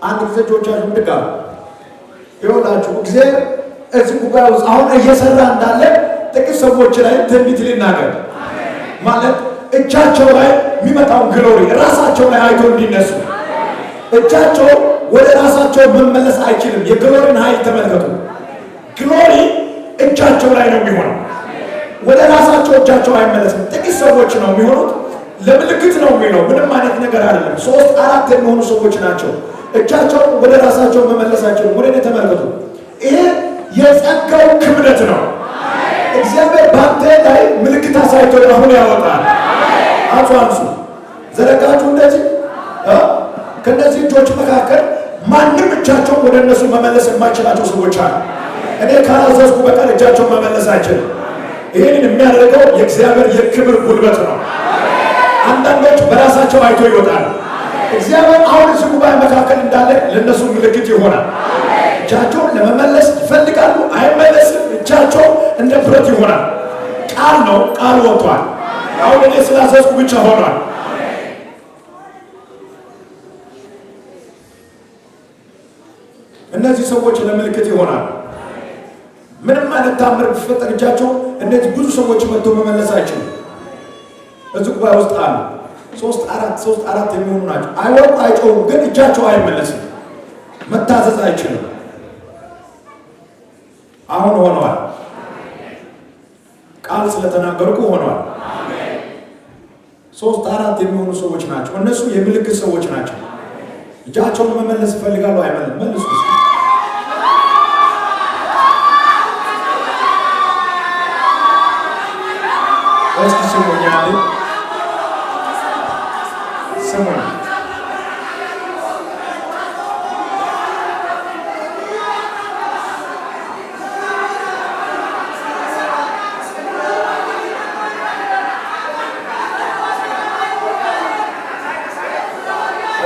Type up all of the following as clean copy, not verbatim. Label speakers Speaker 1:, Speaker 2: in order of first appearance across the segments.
Speaker 1: አንድ ጊዜ እጆቻችሁን ድጋፍ ይሆናችሁ እግዚአብሔር እዚህ ጉባኤ ውስጥ አሁን እየሰራ እንዳለ ጥቂት ሰዎች ላይ ትንቢት ሊናገር ማለት እጃቸው ላይ የሚመጣውን ግሎሪ ራሳቸው ላይ አይቶ እንዲነሱ እጃቸው ወደ ራሳቸው መመለስ አይችልም። የግሎሪን ኃይል ተመልከቱ። ግሎሪ እጃቸው ላይ ነው የሚሆነው። ወደ ራሳቸው እጃቸው አይመለስም። ጥቂት ሰዎች ነው የሚሆኑት። ለምልክት ነው የሚለው ምንም አይነት ነገር አይደለም። 3 4 የሚሆኑ ሰዎች ናቸው እጃቸው ወደ ራሳቸው መመለሳቸው። ወደ እኔ ተመልከቱ። ይሄ የጸጋው ክብደት ነው። እግዚአብሔር ባንተ ላይ ምልክት አሳይቶ አሁን ያወጣል። አቷንሱ ዘረጋችሁ እንደዚህ ከነዚህ እጆች መካከል ማንም እጃቸውን ወደ እነሱ መመለስ የማይችላቸው ሰዎች አሉ። እኔ ካላዘዝኩ በቀር እጃቸውን መመለስ አይችልም። ይህንን የሚያደርገው የእግዚአብሔር የክብር ጉልበት ነው። አንዳንዶች በራሳቸው አይቶ ይወጣል። እግዚአብሔር አሁን እዚህ ጉባኤ መካከል እንዳለ ለእነሱ ምልክት ይሆናል። እጃቸውን ለመመለስ ይፈልጋሉ፣ አይመለስም። እጃቸው እንደ ብረት ይሆናል። ቃል ነው፣ ቃል ወጥቷል። አሁን እኔ ስላዘዝኩ ብቻ ሆኗል። እነዚህ ሰዎች ለምልክት ይሆናል። ምንም አይነት ታምር ቢፈጠር እጃቸው እነዚህ ብዙ ሰዎች መጥቶ መመለስ አይችሉም። እዚህ ጉባኤ ውስጥ አሉ 3 4 የሚሆኑ ናቸው። አይወጡ አይጮሁም፣ ግን እጃቸው አይመለስም። መታዘዝ አይችልም። አሁን ሆነዋል። ቃል ስለተናገርኩ ሆነዋል። 3 4 የሚሆኑ ሰዎች ናቸው። እነሱ የምልክት ሰዎች ናቸው። እጃቸውን መመለስ ይፈልጋሉ፣ አይመለስም። መልሱ። እስኪ ስሙኝ አንዴ ስሙኝ።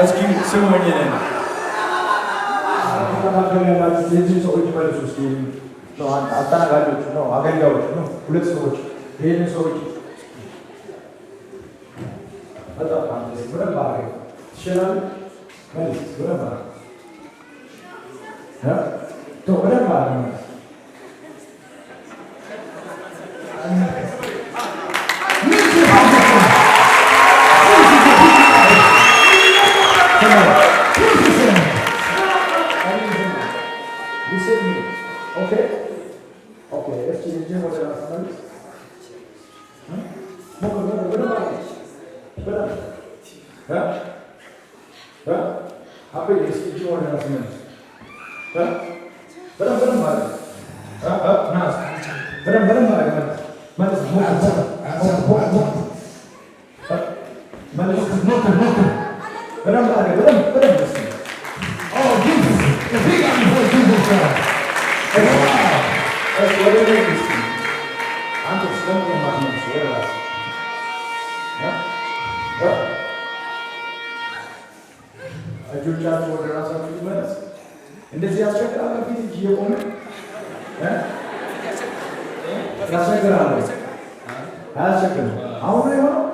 Speaker 1: እስኪ ስሙኝ ነኝ
Speaker 2: የዚህ ሰዎች መልሱ እስኪ ነው አስተናጋጆቹ ነው አገልጋዮቹ ነው 2 ሰዎች ይህንን ሰዎች በጣም አንተ ምንም ባረግ ትችላለህ መልስ ምንም ባረግ ቶ ምንም ባረግ እጆቻችሁ ወደ ራሳችሁ ይመለስ። እንደዚህ ያስቸግራል። በፊት እጅ እየቆመ ያስቸግራል። አያስቸግርም። አሁን ነው የሆነው።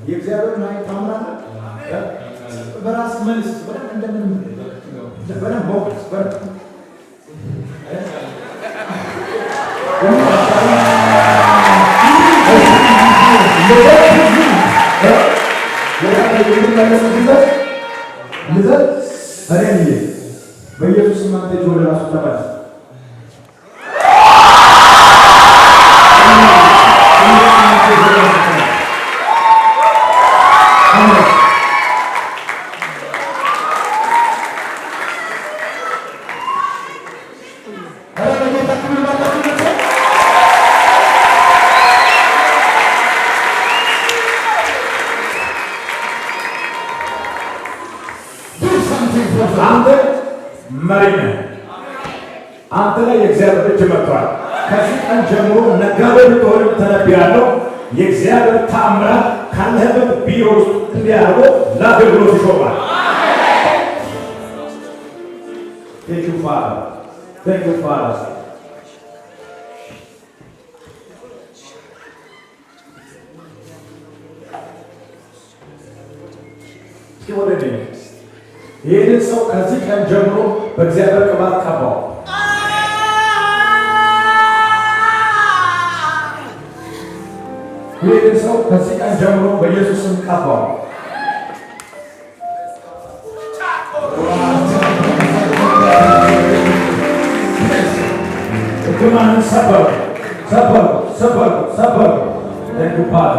Speaker 2: የእግዚአብሔር ማየት ታምናለህ። በራስ መልስ በደንብ እንደምን በደንብ ሞክስ በደንብ በኢየሱስ እናንተ እጅ ወደ ራሱ ተመለስ። አንተ መሪ ነህ። አንተ ላይ የእግዚአብሔር እጅ መጥቷል። ከዚህ ቀን ጀምሮ ነጋዴ ብትሆንም ተነብያለሁ። የእግዚአብሔር ተአምራት ካለህበት ቢሮ ውስጥ እንዲያደርጎ ለአገልግሎት ይሾማል። Thank you, Father. Thank you, Father. እስኪ ወደ እኔ ይህንን ሰው ከዚህ ቀን ጀምሮ በእግዚአብሔር ቅባት ቀባው። ይህንን ሰው ከዚህ ቀን ጀምሮ በኢየሱስ ስም ቀባው። እርግማንን ሰበሩ፣ ሰበሩ፣ ሰበሩ፣ ሰበሩ። ለግባታ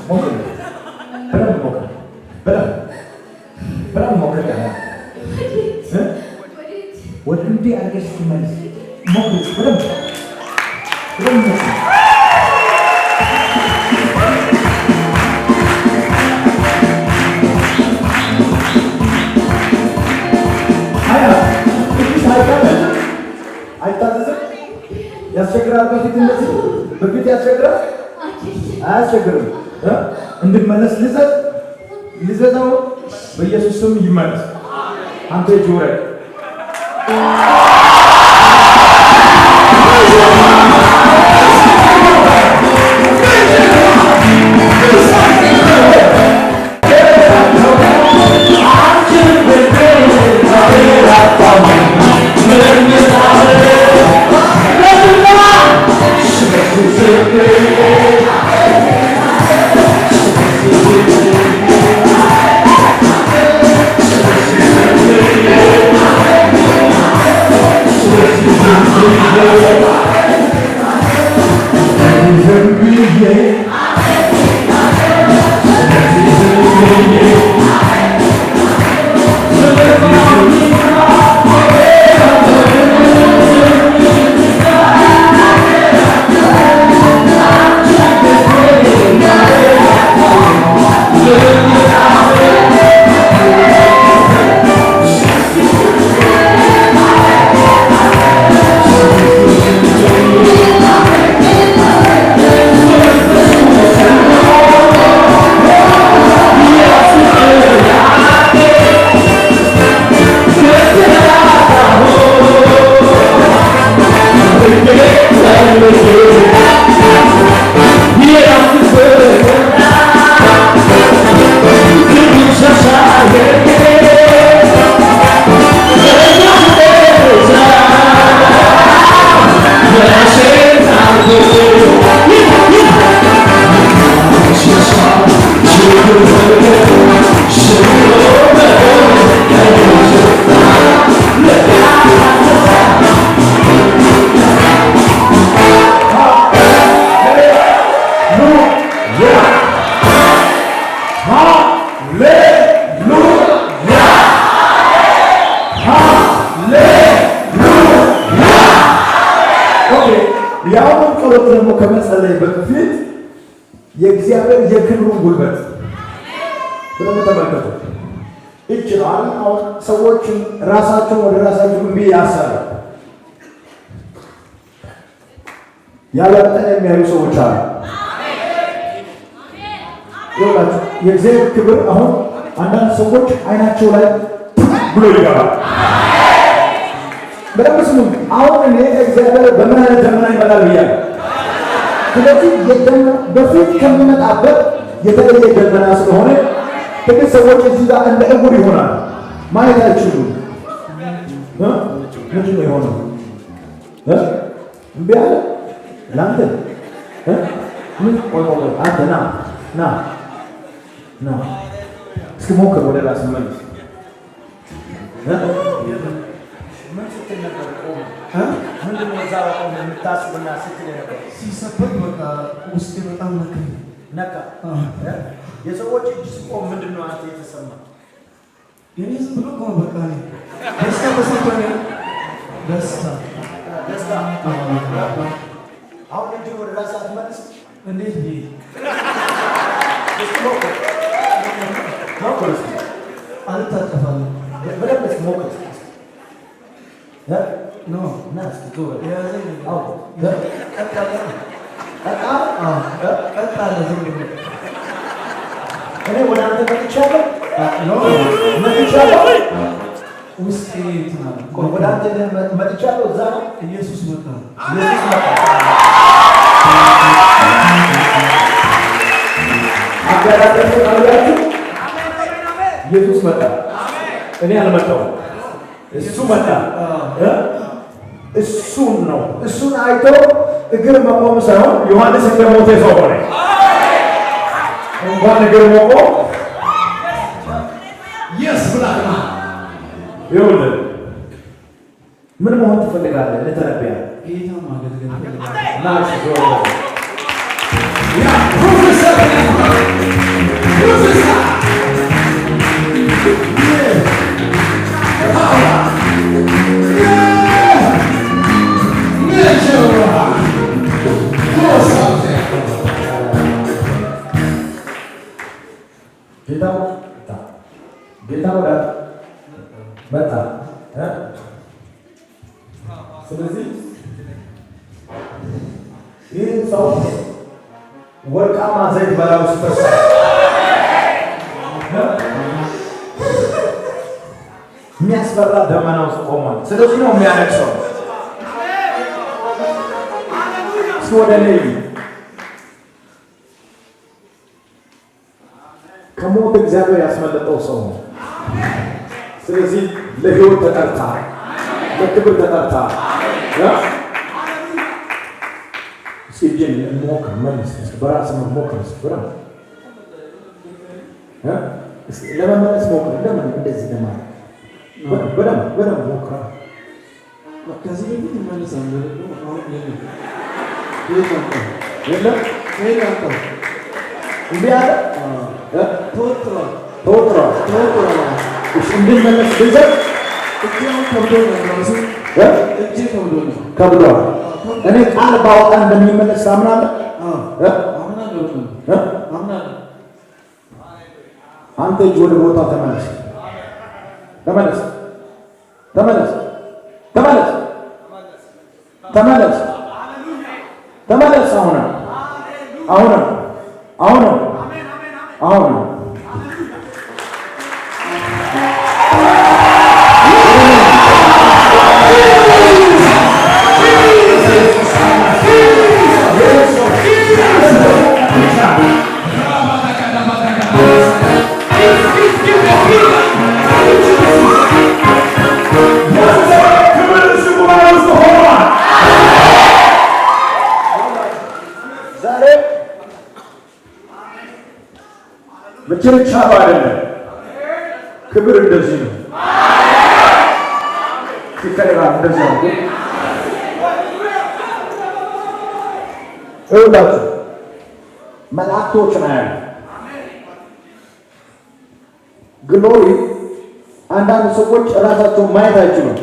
Speaker 2: ሞክር፣ በደንብ ሞክር፣ በደንብ ሞክር። ወደ እንዲህ አድርገሽ ስትመልስ ሞክር፣ በደንብ ሞክር። አይታዘዝም? ያስቸግራል። በፊት እንደዚህ በፊት ያስቸግራል። አያስቸግርም። እንድመለስ ልዘዘው በኢየሱስ ስም ይመለስ። አንተ ጆረ ያውም ጸሎት ደግሞ ከመጸለይ በፊት የእግዚአብሔር የክብሩን ጉልበት ብለን ተመልከቱ። ይችላል አሁን ሰዎችን ራሳቸውን ወደ ራሳቸው እምቢ ያሳሉ ያለጠን የሚያዩ ሰዎች አሉ። ይኸውላችሁ የእግዚአብሔር ክብር አሁን አንዳንድ ሰዎች አይናቸው ላይ ብሎ ይገባል። በደንብ ስሙ። አሁን እኔ እግዚአብሔር በምን አይነት ደመና ይመጣል ብያለሁ። ስለዚህ በፊት ከሚመጣበት የተለየ ደመና ስለሆነ ጥቂት ሰዎች እዚህ ጋር እንደ ዕውር ይሆናል፣ ማየት አይችሉም። ምንድን ነው የሆነው? እምቢ አለ ለአንተ ምን? ቆይ አንተ ና እስኪ ሞክር፣ ወደ ራስ መልስ። ምንድን ነው እዛ በጣም የምታስብና ስትል ነበር?
Speaker 3: ሲሰበክ በቃ ውስጤ በጣም
Speaker 2: ነካ። የሰዎች እጅ ሲቆም ምንድን ነው አንተ የተሰማ?
Speaker 3: የኔ ዝም ብሎ ቆመ። በቃ ደስታ ተሰማኝ። ደስታ
Speaker 2: አሁን እንጂ ወደ ራስ አትመልስ።
Speaker 3: እንዴት ይሄ አልታጠፋለሁ።
Speaker 2: በደንብ ሞክር
Speaker 3: ኖ
Speaker 2: እና እስኪ ዞር
Speaker 3: የያዘኝ
Speaker 2: አው
Speaker 3: ቀጥ አለ። ዝም ብሎ
Speaker 2: እኔ ወደ አንተ መጥቻለሁ።
Speaker 3: ውስጤ ትናል
Speaker 2: ወደ አንተ መጥቻለሁ። እዛ ነው
Speaker 3: ኢየሱስ መጣ።
Speaker 2: አጋራችሁ ኢየሱስ መጣ። እኔ አልመጣሁም። እሱ መጣ። እሱን ነው እሱን አይቶ እግር መቆም ሳይሆን ዮሐንስ እንደሞተ ሰው ሆነ። እንኳን እግር መቆም
Speaker 1: የስ ብላና
Speaker 2: ይኸውልህ ምን መሆን ትፈልጋለህ? ለተረቢያ
Speaker 3: ጌታ ማገልገል
Speaker 2: ናሽ ዞር
Speaker 1: ያ ፕሮፌሰር ፕሮፌሰር
Speaker 2: ጌታ መጣ። ስለዚህ ይህ ሰው ወርቃማ ዘይት በላዩ ሲፈስ የሚያስፈራ ደመና ውስጥ ቆሟል። ስለዚህ ነው የሚያለቅሰው። ወደ ላይ ከሞት እግዚአብሔር ያስመለጠው ሰው ነው። ስለዚህ ለሕይወት ተጠርታ፣ ለክብር ተጠርታ። ሲጀን ሞክር መልስ በራስ ሞክር ለመመለስ ሞክር። ለምን እንደዚህ ለማለት በደንብ ሞክር።
Speaker 3: ከዚህ በፊት እመልሳለሁ። አሁን
Speaker 2: የለም እንዴ አለ
Speaker 3: ተወጥሯል።
Speaker 2: እንድንመለስ ብዘት
Speaker 3: እጄው ከብዶ ነው ራሱ እጄ ከብዶ ነው
Speaker 2: ከብዷል። እኔ ቃል ባወጣ እንደሚመለስ ታምናለህ?
Speaker 3: አምናለሁ።
Speaker 2: አንተ እጅ ወደ ቦታ ተመለስ። አሁን ብቻ አይደለም። ክብር እንደዚህ ነው። ሲከራ እንደዚህ ነው። እውላችሁ መላእክቶች ናቸው። ግሎሪ አንዳንድ ሰዎች ራሳቸውን ማየት አይችሉም።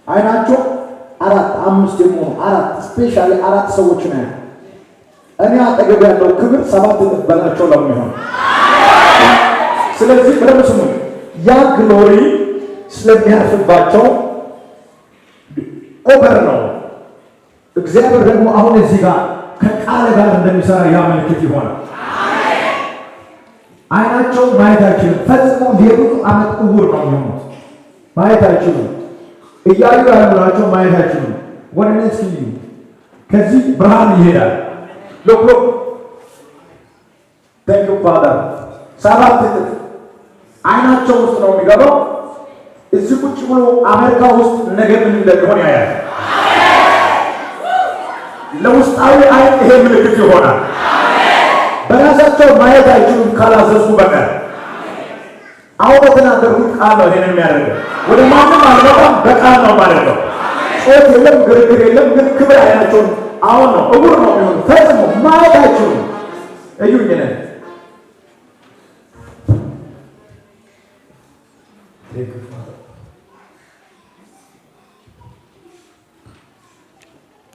Speaker 2: አይናቸው 4 5 የሚሆኑ 4 ስፔሻሊ 4 ሰዎች ናቸው። እኔ አጠገብ ያለው ክብር 7 እጥፍ በላቸው ለሚሆን ስለዚህ ብረም ስሙ ያ ግሎሪ ስለሚያርፍባቸው ኦቨር ነው። እግዚአብሔር ደግሞ አሁን እዚህ ጋር ከቃል ጋር እንደሚሰራ ያ ምልክት ይሆናል። አይናቸው ማየት አይችልም። ፈጽሞ የብዙ ዓመት ዕውር ነው የሚሆኑት። ማየት አይችሉም። እያዩ ያሉናቸው ማየት አይችሉም። ወደ እኔ እስኪ ከዚህ ብርሃን ይሄዳል። ሎክ ታንክ ዩ ፋደር 7 እጥፍ አይናቸው ውስጥ ነው የሚገባው። እዚህ ቁጭ ብሎ አሜሪካ ውስጥ ነገ ምን እንደሚሆን ያያል። ለውስጣዊ አይን ይሄ ምልክት ይሆናል። በራሳቸው ማየት አይችሉም ካላዘዙ በቀር። አሁን በተናገርኩት ቃል ነው ይሄንን የሚያደርገው። ወደ ማንም አልመጣም፣ በቃል ነው ማለት ነው። ጾት የለም፣ ግርግር የለም። ግን ክብር አይናቸውን አሁን ነው ዕውር ነው የሚሆኑት። ፈጽሞ ማየት አይችሉም። እዩኝ ነን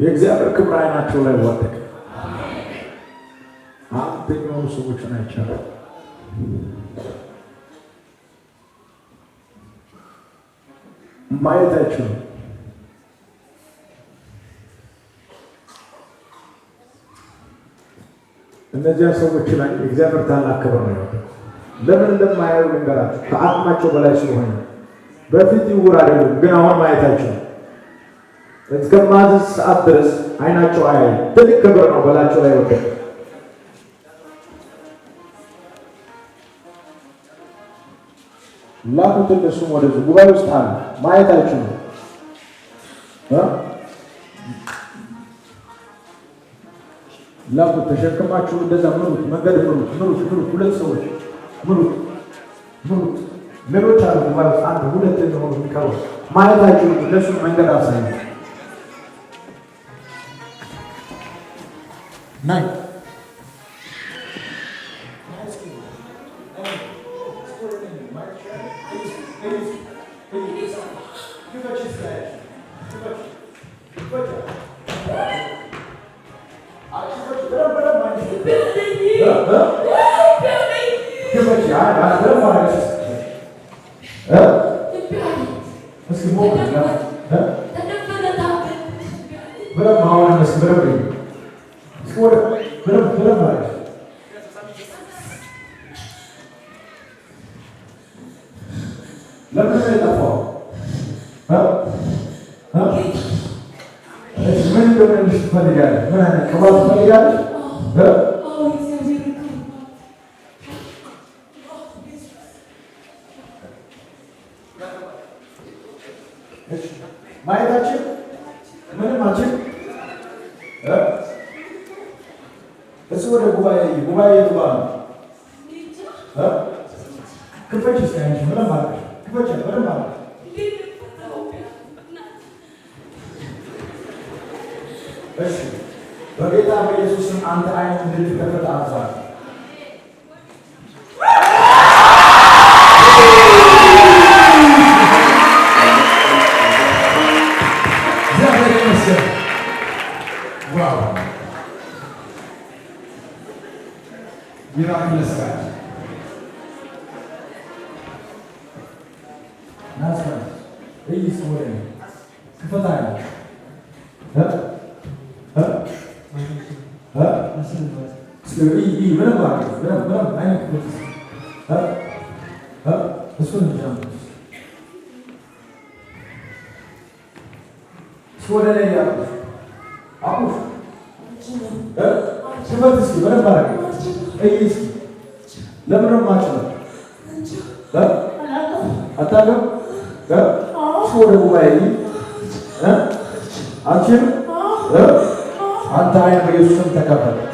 Speaker 2: የእግዚአብሔር ክብር አይናቸው ላይ ወደቀ። አንተ የሆኑ ሰዎች ናቸው ማየት አይችሉም። እነዚያ ሰዎች ላይ የእግዚአብሔር ታላቅ ክብር ነው ያለው። ለምን እንደማያዩ ልንገራችሁ። ከአቅማቸው በላይ ስለሆነ በፊት ይውር አይደሉም፣ ግን አሁን ማየት አይችሉም። እስከማዝዝ ሰዓት ድረስ አይናቸው አያዩ። ትልቅ ክብር ነው በላቸው ላይ ወደቀ። ላኩት። እነሱም ወደዚህ ጉባኤ ውስጥ አለ ማየት አይችሉም። ላኩት። ተሸክማችሁ እንደዛ ምሩት፣ መንገድ ምሩት፣ ሁለት ሰዎች ምሩት። ሌሎች አሉ ጉባኤ ውስጥ አንድ ሁለት እንደሆኑ የሚቀሩ ማየት አይችሉም። እነሱም መንገድ አሳዩ። ናይ ለምን የጠፋው? ምን እንደሆነልሽ ትፈልጋለሽ? ምን አይነት ቅባት ትፈልጋለሽ? ማየታችን ምንም አችን እሱ ወደ ጉባኤ የቱ ጋር ነው? ክፈች እስኪ አንቺ ምንም አልኩሽ። ክፈች ምንም አልኩሽ። እሺ በጌታ በኢየሱስ ስም አንተ አይነት እንድትከፈት አዛለሁ። አንተ አይነት በኢየሱስ ስም ተከፈተ።